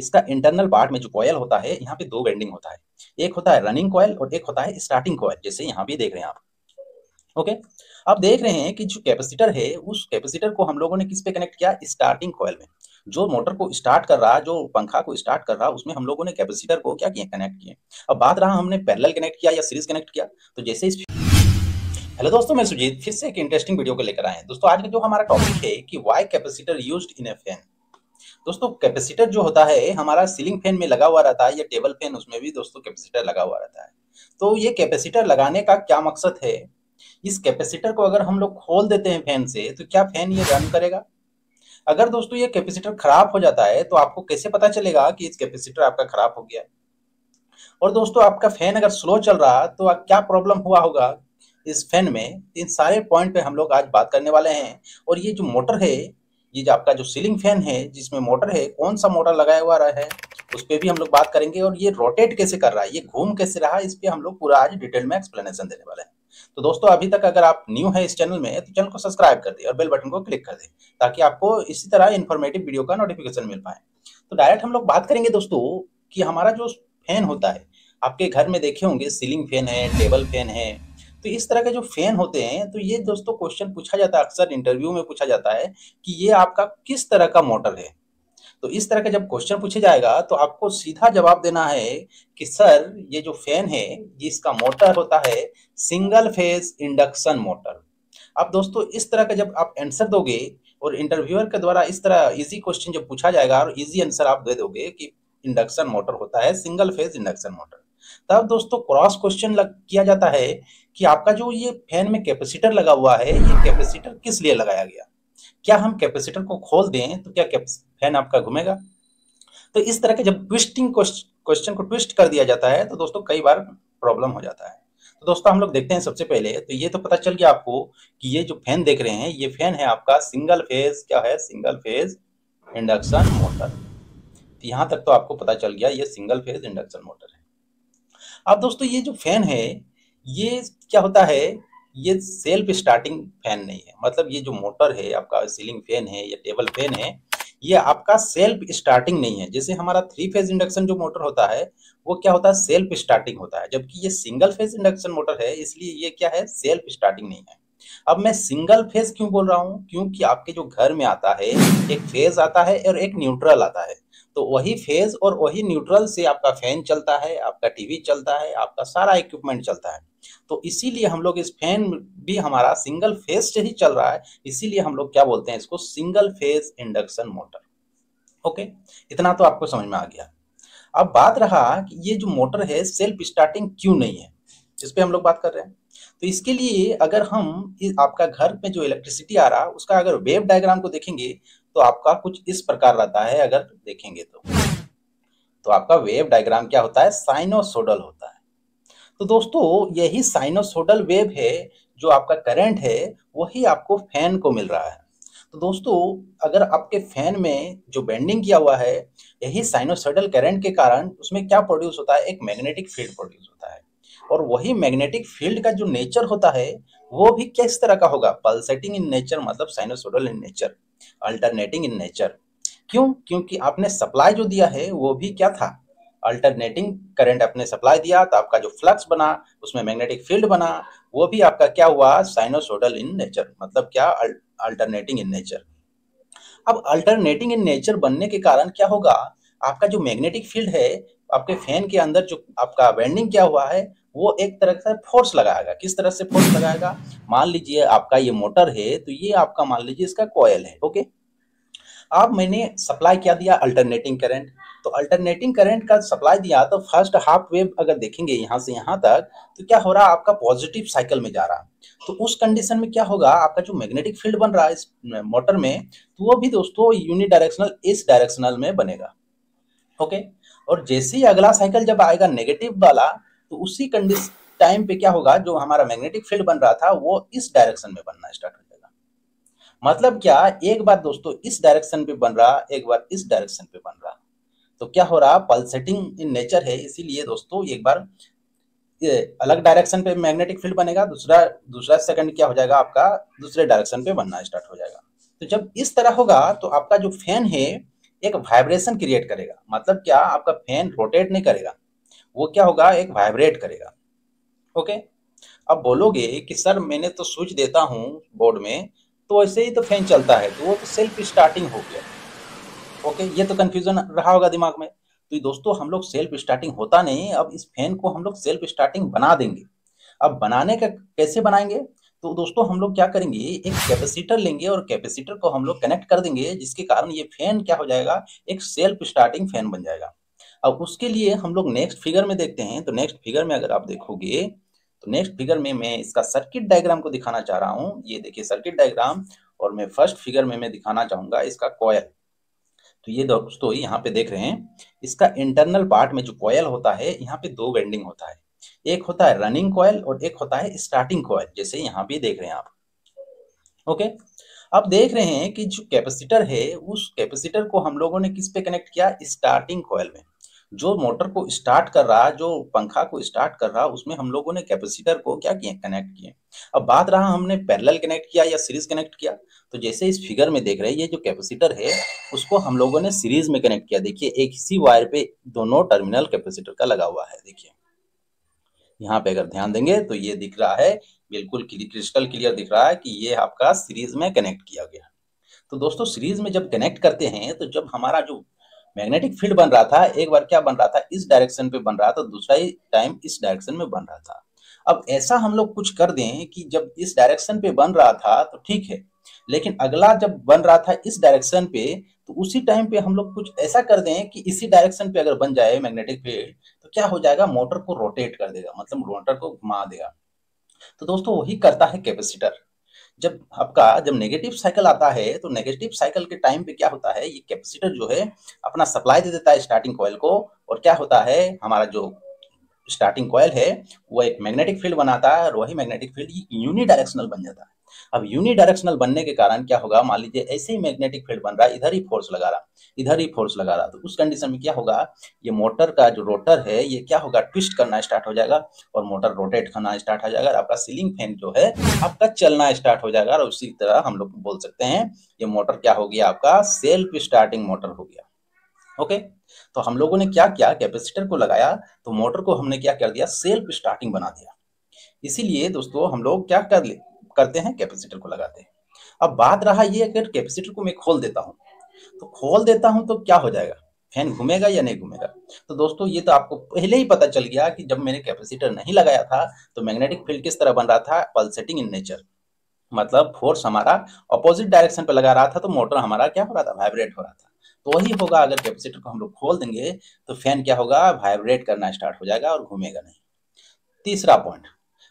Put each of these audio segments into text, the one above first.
इसका internal part में जो कॉयल होता है, यहाँ पे दो वाइंडिंग होता है। एक होता है रनिंग कॉयल और एक होता है स्टार्टिंग कॉयल, जैसे यहाँ भी देख रहे हैं आप। ओके, आप देख रहे हैं कि जो कैपेसिटर है, उस कैपेसिटर को हम लोगों ने किस पे कनेक्ट किया? स्टार्टिंग कॉयल में। जो मोटर को स्टार्ट कर रहा, जो पंखा को स्टार्ट कर रहा, उसमें हम लोगों ने कैपेसिटर को क्या किया? कनेक्ट किए। अब बात रहा हमने पैरेलल कनेक्ट किया या सीरीज कनेक्ट किया। तो जैसे इस हेलो दोस्तों, मैं सुजीत फिर से एक इंटरेस्टिंग वीडियो को लेकर आए हैं। दोस्तों आज का जो हमारा टॉपिक है कि why capacitor used in A fan. दोस्तों कैपेसिटर जो होता है हमारा सीलिंग फैन में लगा हुआ रहता है या टेबल फैन, उसमें भी दोस्तों कैपेसिटर लगा हुआ रहता है। तो ये कैपेसिटर लगाने का क्या मकसद है? इस कैपेसिटर को अगर हम लोग खोल देते हैं फैन से, तो क्या फैन ये रन करेगा? अगर दोस्तों ये कैपेसिटर खराब हो जाता है तो आपको कैसे पता चलेगा कि इस कैपेसिटर आपका खराब हो गया? और दोस्तों आपका फैन अगर स्लो चल रहा तो क्या प्रॉब्लम हुआ होगा इस फैन में? इन सारे पॉइंट पे हम लोग आज बात करने वाले हैं। और ये जो मोटर है, ये जो आपका जो सीलिंग फैन है जिसमें मोटर है, कौन सा मोटर लगाया हुआ है उस पर भी हम लोग बात करेंगे। और ये रोटेट कैसे कर रहा है, ये घूम कैसे रहा है, इस पे हम लोग पूरा आज डिटेल में एक्सप्लेनेशन देने वाले हैं। तो दोस्तों अभी तक अगर आप न्यू है इस चैनल में तो चैनल को सब्सक्राइब कर दे और बेल बटन को क्लिक कर दे, ताकि आपको इसी तरह इन्फॉर्मेटिव वीडियो का नोटिफिकेशन मिल पाए। तो डायरेक्ट हम लोग बात करेंगे दोस्तों कि हमारा जो फैन होता है, आपके घर में देखे होंगे सीलिंग फैन है, टेबल फैन है। तो इस तरह के जो फैन होते हैं, तो ये दोस्तों क्वेश्चन पूछा जाता है, अक्सर इंटरव्यू में पूछा जाता है कि ये आपका किस तरह का मोटर है। तो इस तरह का जब क्वेश्चन पूछे जाएगा तो आपको सीधा जवाब देना है कि सर ये जो फैन है इसका मोटर होता है सिंगल फेज इंडक्शन मोटर। अब दोस्तों इस तरह का जब आप आंसर दोगे और इंटरव्यूअर के द्वारा इस तरह इजी क्वेश्चन जब पूछा जाएगा और इजी आंसर आप दे दोगे कि इंडक्शन मोटर होता है सिंगल फेज इंडक्शन मोटर, तब दोस्तों क्रॉस क्वेश्चन किया जाता है कि आपका जो ये फैन में कैपेसिटर लगा हुआ है, ये कैपेसिटर किस लिए लगाया गया? क्या हम कैपेसिटर को खोल दें तो क्या फैन आपका घूमेगा? तो इस तरह के जब ट्विस्टिंग क्वेश्चन को ट्विस्ट कर दिया जाता है तो दोस्तों कई बार प्रॉब्लम हो जाता है। तो दोस्तों हम लोग देखते हैं सबसे पहले, तो ये तो पता चल गया आपको कि ये जो फैन देख रहे हैं ये फैन है आपका सिंगल फेज, क्या है? Single phase induction motor. तो यहाँ तक तो आपको पता चल गया ये सिंगल फेज इंडक्शन मोटर है। अब दोस्तों ये जो फैन है ये क्या होता है? ये सेल्फ स्टार्टिंग फैन नहीं है। मतलब ये जो मोटर है आपका सीलिंग फैन है या टेबल फैन है, ये आपका सेल्फ स्टार्टिंग नहीं है। जैसे हमारा थ्री फेज इंडक्शन जो मोटर होता है वो क्या होता है? सेल्फ स्टार्टिंग होता है, जबकि ये सिंगल फेज इंडक्शन मोटर है, इसलिए ये क्या है? सेल्फ स्टार्टिंग नहीं है। अब मैं सिंगल फेज क्यों बोल रहा हूँ? क्योंकि आपके जो घर में आता है एक फेज आता है और एक न्यूट्रल आता है। तो वही फेज और वही न्यूट्रल से आपका फैन चलता है, आपका टीवी चलता है, आपका सारा इक्विपमेंट चलता है। तो इसीलिए हम लोग इस फैन भी हमारा सिंगल फेज से ही चल रहा है, इसीलिए हम लोग क्या बोलते हैं इसको? Single phase induction motor. Okay, इतना तो आपको समझ में आ गया। अब बात रहा कि ये जो मोटर है सेल्फ स्टार्टिंग क्यों नहीं है, इस पे हम लोग बात कर रहे हैं। तो इसके लिए अगर हम आपका घर में जो इलेक्ट्रिसिटी आ रहा है उसका अगर वेव डायग्राम को देखेंगे तो आपका कुछ इस प्रकार रहता है। अगर देखेंगे तो आपका वेव डायग्राम क्या होता है? साइनोसोडल होता है। तो दोस्तों यही साइनोसोडल वेव है, जो आपका करंट है वही आपको फैन को मिल रहा है। तो दोस्तों अगर आपके फैन में जो बेंडिंग किया हुआ है, यही साइनोसोडल करंट के कारण उसमें क्या प्रोड्यूस होता है? एक मैग्नेटिक फील्ड प्रोड्यूस होता है। और वही मैग्नेटिक फील्ड का जो नेचर होता है वो भी किस तरह का होगा? पल्सेटिंग इन नेचर, मतलब sinusoidal in nature, alternating in nature. क्यों? क्योंकि आपने सप्लाई जो दिया है वो भी क्या था? अल्टरनेटिंग करंट आपने सप्लाई दिया, तो आपका जो फ्लक्स बना उसमें मैग्नेटिक फील्ड बना, वो भी आपका क्या हुआ? साइनोसोडल इन नेचर, मतलब क्या? Alternating in nature. अब अल्टरनेटिंग इन नेचर बनने के कारण क्या होगा? आपका जो मैग्नेटिक फील्ड है आपके फैन के अंदर जो आपका बेंडिंग किया हुआ है वो एक तरह से फोर्स लगाएगा। किस तरह से फोर्स लगाएगा? मान लीजिए आपका ये मोटर है, तो ये आपका मान लीजिए इसका कॉयल है। ओके, अब मैंने सप्लाई क्या दिया? Alternating current. तो अल्टरनेटिंग करंट का सप्लाई दिया तो फर्स्ट हाफ वेव अगर देखेंगे यहाँ से यहाँ तक, तो क्या हो रहा? आपका पॉजिटिव साइकिल में जा रहा। तो उस कंडीशन में क्या होगा? आपका जो मैग्नेटिक फील्ड बन रहा है इस मोटर में, तो वो भी दोस्तों यूनिडायरेक्शनल, इस डायरेक्शनल में बनेगा। ओके, और जैसे ही अगला साइकिल जब आएगा नेगेटिव वाला, तो उसी कंडीशन टाइम पे क्या होगा? जो हमारा मैग्नेटिक फील्ड बन रहा था वो इस डायरेक्शन में बनना स्टार्ट हो जाएगा। मतलब क्या? एक बार दोस्तों इस डायरेक्शन पे बन रहा, एक बार इस डायरेक्शन पे बन रहा। तो क्या हो रहा? पल्सेटिंग इन नेचर है, इसीलिए दोस्तों एक बार ये अलग डायरेक्शन पे मैग्नेटिक फील्ड बनेगा, दूसरा दूसरा सेकंड क्या हो जाएगा? आपका दूसरे डायरेक्शन पे बनना स्टार्ट हो जाएगा। तो जब इस तरह होगा तो आपका जो फैन है एक वाइब्रेशन क्रिएट करेगा। मतलब क्या, आपका फैन रोटेट नहीं करेगा, वो क्या होगा, एक वाइब्रेट करेगा। ओके। अब बोलोगे कि सर मैंने तो स्विच देता हूँ बोर्ड में तो ऐसे ही तो फैन चलता है, तो वो तो सेल्फ स्टार्टिंग हो गया। ओके, ये तो कंफ्यूजन रहा होगा दिमाग में। तो ये दोस्तों हम लोग सेल्फ स्टार्टिंग होता नहीं, अब इस फैन को हम लोग सेल्फ स्टार्टिंग बना देंगे। अब बनाने का कैसे बनाएंगे, तो दोस्तों हम लोग क्या करेंगे, एक कैपेसिटर लेंगे और कैपेसिटर को हम लोग कनेक्ट कर देंगे, जिसके कारण ये फैन क्या हो जाएगा, एक सेल्फ स्टार्टिंग फैन बन जाएगा। अब उसके लिए हम लोग नेक्स्ट फिगर में देखते हैं। तो नेक्स्ट फिगर में अगर आप देखोगे, तो नेक्स्ट फिगर में मैं इसका सर्किट डायग्राम को दिखाना चाह रहा हूँ। ये देखिए सर्किट डायग्राम, और मैं फर्स्ट फिगर में मैं दिखाना चाहूंगा इसका कॉयल। तो ये दोस्तों यहाँ पे देख रहे हैं, इसका इंटरनल पार्ट में जो कॉयल होता है, यहाँ पे दो वेंडिंग होता है। एक होता है रनिंग कॉयल और एक होता है स्टार्टिंग कॉयल, जैसे यहाँ पे देख रहे हैं आप। ओके। अब देख रहे हैं कि जो कैपेसिटर है, उस कैपेसिटर को हम लोगों ने किस पे कनेक्ट किया, स्टार्टिंग कॉयल में। जो मोटर को स्टार्ट कर रहा, जो पंखा को स्टार्ट कर रहा, उसमें हम लोगों ने कैपेसिटर को क्या किए, कनेक्ट किए। अब बात रहा हमने पैरेलल कनेक्ट किया या सीरीज कनेक्ट किया। तो जैसे इस फिगर में देख रहे हैं, ये जो कैपेसिटर है उसको हम लोगों ने सीरीज में कनेक्ट किया। देखिए एक इसी वायर पे दोनों टर्मिनल कैपेसिटर का लगा हुआ है। देखिए यहाँ पे अगर ध्यान देंगे तो ये दिख रहा है, बिल्कुल क्रिस्टल क्लियर दिख रहा है कि ये आपका सीरीज में कनेक्ट किया गया। तो दोस्तों सीरीज में जब कनेक्ट करते हैं, तो जब हमारा जो मैग्नेटिक फील्ड बन रहा था, एक बार क्या बन रहा था, इस डायरेक्शन पे बन रहा था, दूसरा ही टाइम इस डायरेक्शन में बन रहा था। अब ऐसा हम लोग कुछ कर दें कि जब इस डायरेक्शन पे बन रहा था तो ठीक है, लेकिन अगला जब बन रहा था इस डायरेक्शन पे, तो उसी टाइम पे हम लोग कुछ ऐसा कर दें कि इसी डायरेक्शन पे अगर बन जाए मैग्नेटिक फील्ड, तो क्या हो जाएगा, मोटर को रोटेट कर देगा, मतलब मोटर को घुमा देगा। तो दोस्तों वही करता है कैपेसिटर। जब नेगेटिव साइकिल आता है, तो नेगेटिव साइकिल के टाइम पे क्या होता है, ये कैपेसिटर जो है अपना सप्लाई दे देता है स्टार्टिंग कॉइल को, और क्या होता है, हमारा जो स्टार्टिंग कॉइल है वो एक मैग्नेटिक फील्ड बनाता है, और वही मैग्नेटिक फील्ड यूनिडायरेक्शनल बन जाता है। अब यूनिडायरेक्शनल बनने के कारण क्या होगा, मान लीजिए ऐसे ही मैग्नेटिक फील्ड बन रहा है, इधर ही फोर्स लगा रहा, इधर ही फोर्स लगा रहा, तो उस कंडीशन में क्या होगा, ये मोटर का जो रोटर है ये क्या होगा, ट्विस्ट करना स्टार्ट हो जाएगा, और मोटर रोटेट करना स्टार्ट हो जाएगा, और आपका सीलिंग फैन जो है आपका चलना स्टार्ट हो जाएगा। और उसी तरह हम लोग बोल सकते हैं ये मोटर क्या हो गया, आपका सेल्फ स्टार्टिंग मोटर हो गया। ओके। तो हम लोगों ने क्या किया, कैपेसिटर को लगाया, तो मोटर को हमने क्या कर दिया, सेल्फ स्टार्टिंग बना दिया। इसीलिए दोस्तों हम लोग क्या करते हैं, कैपेसिटर को लगाते हैं। अब बात रहा ये, अगर कैपेसिटर को मैं खोल देता हूँ, तो खोल देता हूँ तो क्या हो जाएगा, फैन घूमेगा या नहीं घूमेगा। तो दोस्तों ये तो आपको पहले ही पता चल गया कि जब मैंने कैपेसिटर नहीं लगाया था, तो मैग्नेटिक फील्ड किस तरह बन रहा था, पल्सेटिंग इन नेचर। मतलब फोर्स हमारा अपोजिट डायरेक्शन पे लगा रहा था, तो मोटर हमारा क्या हो रहा था, वाइब्रेट हो रहा था। तो वही होगा, अगर कैपेसिटर को हम लोग खोल देंगे तो फैन क्या होगा, वाइब्रेट करना स्टार्ट हो जाएगा और घूमेगा नहीं। तीसरा पॉइंट,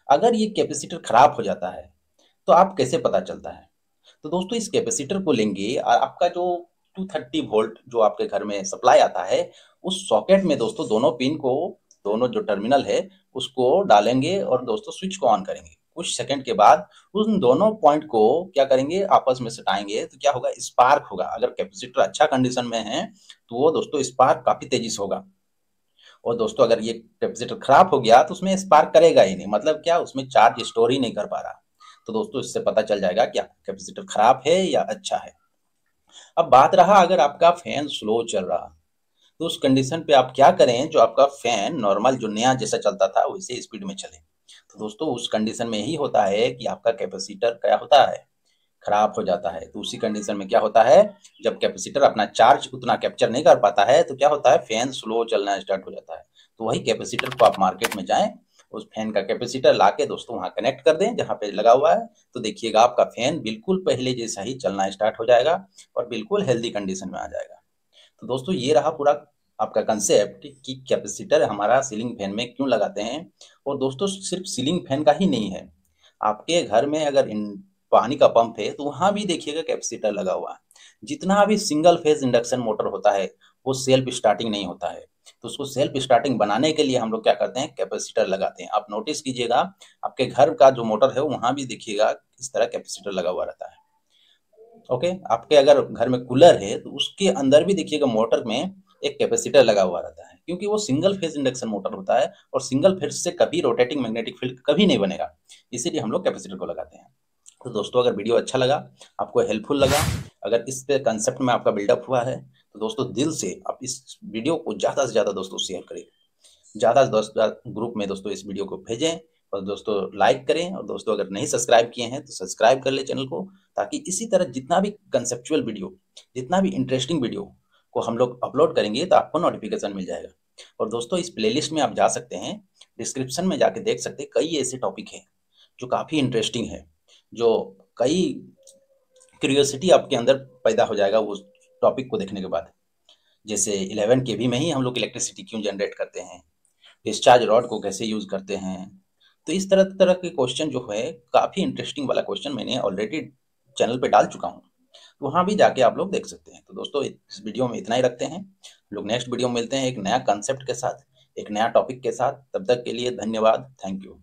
अगर ये कैपेसिटर खराब हो जाता है तो आप कैसे पता चलता है। तो दोस्तों इस कैपेसिटर को लेंगे और आपका जो 230 वोल्ट जो आपके घर में सप्लाई आता है, उस सॉकेट में दोस्तों दोनों पिन को, दोनों जो टर्मिनल है उसको डालेंगे, और दोस्तों स्विच को ऑन करेंगे। कुछ सेकंड के बाद उन दोनों पॉइंट को क्या करेंगे, आपस में सटाएंगे, तो क्या होगा, स्पार्क होगा। अगर कैपेसिटर अच्छा कंडीशन में है तो वो दोस्तों स्पार्क काफी तेजी से होगा। और दोस्तों अगर ये कैपेसिटर खराब हो गया तो उसमें स्पार्क करेगा ही नहीं, मतलब क्या, उसमें चार्ज स्टोर ही नहीं कर पा रहा। तो दोस्तों इससे पता चल जाएगा क्या कैपेसिटर खराब है या अच्छा है। अब बात रहा, अगर आपका फैन स्लो चल रहा, तो उस कंडीशन पे आप क्या करें, जो आपका फैन नॉर्मल जो नया जैसा चलता था वैसे स्पीड में चले। तो दोस्तों उस कंडीशन में यही होता है कि आपका कैपेसिटर क्या होता है, खराब हो जाता है। तो उसी कंडीशन में क्या होता है, जब कैपेसिटर अपना चार्ज उतना कैप्चर नहीं कर पाता है, तो क्या होता है, फैन स्लो चलना स्टार्ट हो जाता है। तो वही कैपेसिटर को आप मार्केट में जाएं, उस फैन का कैपेसिटर लाके दोस्तों वहां कनेक्ट कर दें जहां पे लगा हुआ है, तो देखिएगा आपका फैन बिल्कुल पहले जैसा ही चलना स्टार्ट हो जाएगा और बिल्कुल हेल्दी कंडीशन में आ जाएगा। तो दोस्तों ये रहा पूरा आपका कंसेप्ट कि कैपेसिटर हमारा सीलिंग फैन में क्यों लगाते हैं। और दोस्तों सिर्फ सीलिंग फैन का ही नहीं है, आपके घर में अगर पानी का पंप है तो वहां भी देखिएगा कैपेसिटर लगा हुआ है। जितना भी सिंगल फेज इंडक्शन मोटर होता है वो सेल्फ स्टार्टिंग नहीं होता है, तो उसको सेल्फ स्टार्टिंग बनाने के लिए हम लोग क्या करते हैं, कैपेसिटर लगाते हैं। आप नोटिस कीजिएगा, आपके घर का जो मोटर है वहां भी देखिएगा इस तरह कैपेसिटर लगा हुआ रहता है। ओके। आपके अगर घर में कूलर है तो उसके अंदर भी देखिएगा मोटर में एक कैपेसिटर लगा हुआ रहता है, क्योंकि वो सिंगल फेज इंडक्शन मोटर होता है और सिंगल फेज से कभी रोटेटिंग मैग्नेटिक फील्ड कभी नहीं बनेगा, इसीलिए हम लोग कैपेसिटर को लगाते हैं। तो दोस्तों अगर वीडियो अच्छा लगा, आपको हेल्पफुल लगा, अगर इस पे कंसेप्ट में आपका बिल्डअप हुआ है, तो दोस्तों दिल से आप इस वीडियो को ज़्यादा से ज़्यादा दोस्तों शेयर करें, ज़्यादा से दोस्त ग्रुप में दोस्तों इस वीडियो को भेजें और दोस्तों लाइक करें। और दोस्तों अगर नहीं सब्सक्राइब किए हैं तो सब्सक्राइब कर ले चैनल को, ताकि इसी तरह जितना भी कंसेप्चुअल वीडियो, जितना भी इंटरेस्टिंग वीडियो को हम लोग अपलोड करेंगे तो आपको नोटिफिकेशन मिल जाएगा। और दोस्तों इस प्लेलिस्ट में आप जा सकते हैं, डिस्क्रिप्शन में जाके देख सकते हैं, कई ऐसे टॉपिक हैं जो काफ़ी इंटरेस्टिंग है, जो कई क्यूरियोसिटी आपके अंदर पैदा हो जाएगा उस टॉपिक को देखने के बाद। जैसे 11 केवी में ही हम लोग इलेक्ट्रिसिटी क्यों जनरेट करते हैं, डिस्चार्ज रॉड को कैसे यूज करते हैं। तो इस तरह तरह के क्वेश्चन जो है, काफी इंटरेस्टिंग वाला क्वेश्चन मैंने ऑलरेडी चैनल पे डाल चुका हूँ, तो वहां भी जाके आप लोग देख सकते हैं। तो दोस्तों इस वीडियो में इतना ही रखते हैं, हम लोग नेक्स्ट वीडियो में मिलते हैं एक नया कंसेप्ट के साथ, एक नया टॉपिक के साथ। तब तक के लिए धन्यवाद, थैंक यू।